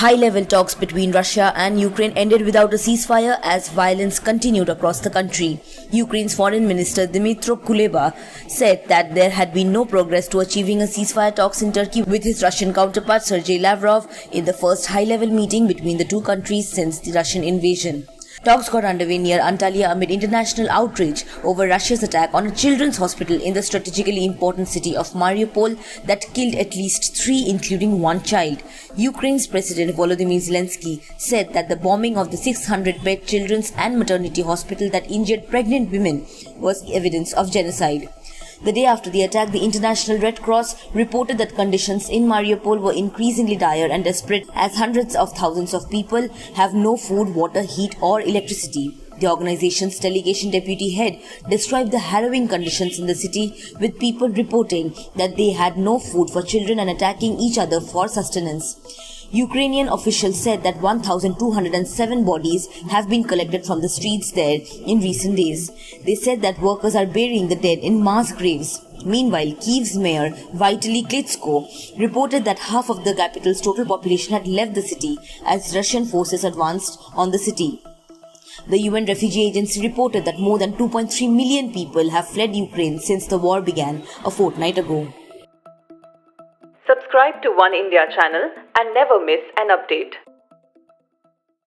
High-level talks between Russia and Ukraine ended without a ceasefire as violence continued across the country. Ukraine's Foreign Minister Dmytro Kuleba said that there had been no progress to achieving a ceasefire talks in Turkey with his Russian counterpart Sergei Lavrov in the first high-level meeting between the two countries since the Russian invasion. Talks got underway near Antalya amid international outrage over Russia's attack on a children's hospital in the strategically important city of Mariupol that killed at least 3, including 1 child. Ukraine's President Volodymyr Zelensky said that the bombing of the 600-bed children's and maternity hospital that injured pregnant women was evidence of genocide. The day after the attack, the International Red Cross reported that conditions in Mariupol were increasingly dire and desperate as hundreds of thousands of people have no food, water, heat or electricity. The organization's delegation deputy head described the harrowing conditions in the city, with people reporting that they had no food for children and attacking each other for sustenance. Ukrainian officials said that 1,207 bodies have been collected from the streets there in recent days. They said that workers are burying the dead in mass graves. Meanwhile, Kyiv's mayor, Vitaly Klitschko, reported that half of the capital's total population had left the city as Russian forces advanced on the city. The UN Refugee Agency reported that more than 2.3 million people have fled Ukraine since the war began a fortnight ago. Subscribe to One India channel and never miss an update.